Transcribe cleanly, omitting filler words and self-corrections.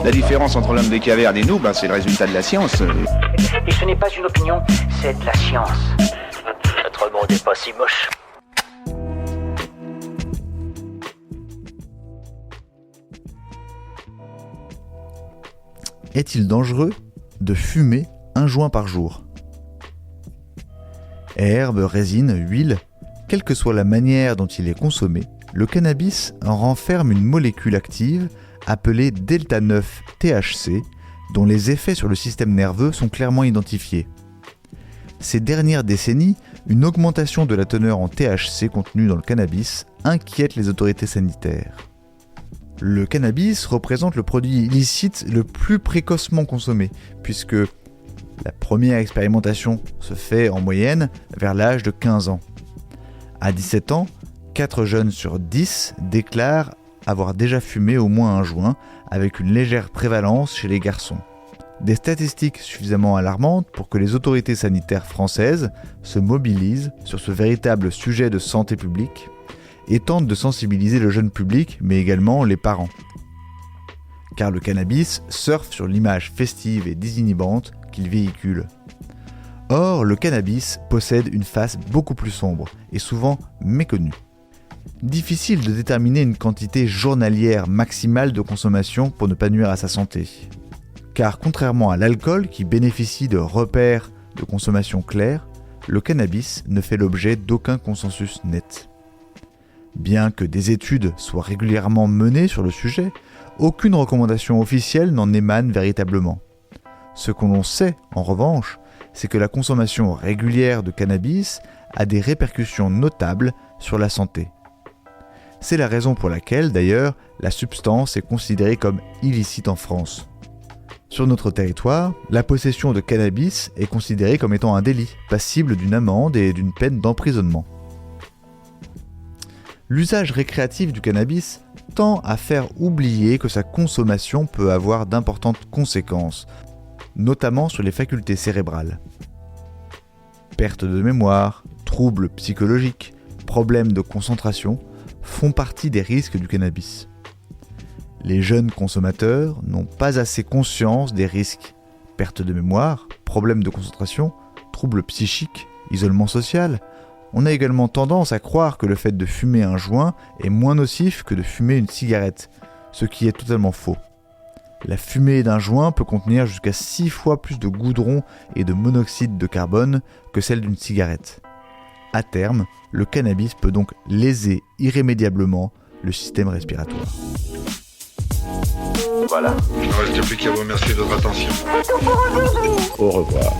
La différence entre l'homme des cavernes et nous, c'est le résultat de la science. Et ce n'est pas une opinion, c'est de la science. Notre monde n'est pas si moche. Est-il dangereux de fumer un joint par jour ? Herbe, résine, huile, quelle que soit la manière dont il est consommé, le cannabis en renferme une molécule active appelée delta-9-THC, dont les effets sur le système nerveux sont clairement identifiés. Ces dernières décennies, une augmentation de la teneur en THC contenue dans le cannabis inquiète les autorités sanitaires. Le cannabis représente le produit illicite le plus précocement consommé, puisque la première expérimentation se fait en moyenne vers l'âge de 15 ans. À 17 ans, 4 jeunes sur 10 déclarent avoir déjà fumé au moins un joint, avec une légère prévalence chez les garçons. Des statistiques suffisamment alarmantes pour que les autorités sanitaires françaises se mobilisent sur ce véritable sujet de santé publique et tentent de sensibiliser le jeune public, mais également les parents. Car le cannabis surfe sur l'image festive et désinhibante qu'il véhicule. Or, le cannabis possède une face beaucoup plus sombre et souvent méconnue. Difficile de déterminer une quantité journalière maximale de consommation pour ne pas nuire à sa santé. Car contrairement à l'alcool qui bénéficie de repères de consommation clairs, le cannabis ne fait l'objet d'aucun consensus net. Bien que des études soient régulièrement menées sur le sujet, aucune recommandation officielle n'en émane véritablement. Ce que l'on sait, en revanche, c'est que la consommation régulière de cannabis a des répercussions notables sur la santé. C'est la raison pour laquelle, d'ailleurs, la substance est considérée comme illicite en France. Sur notre territoire, la possession de cannabis est considérée comme étant un délit, passible d'une amende et d'une peine d'emprisonnement. L'usage récréatif du cannabis tend à faire oublier que sa consommation peut avoir d'importantes conséquences, notamment sur les facultés cérébrales. Perte de mémoire, troubles psychologiques, problèmes de concentration font partie des risques du cannabis. Les jeunes consommateurs n'ont pas assez conscience des risques. Perte de mémoire, problèmes de concentration, troubles psychiques, isolement social. On a également tendance à croire que le fait de fumer un joint est moins nocif que de fumer une cigarette, ce qui est totalement faux. La fumée d'un joint peut contenir jusqu'à 6 fois plus de goudron et de monoxyde de carbone que celle d'une cigarette. À terme, le cannabis peut donc léser irrémédiablement le système respiratoire. Voilà. Il ne reste plus qu'à vous remercier de votre attention. Au revoir.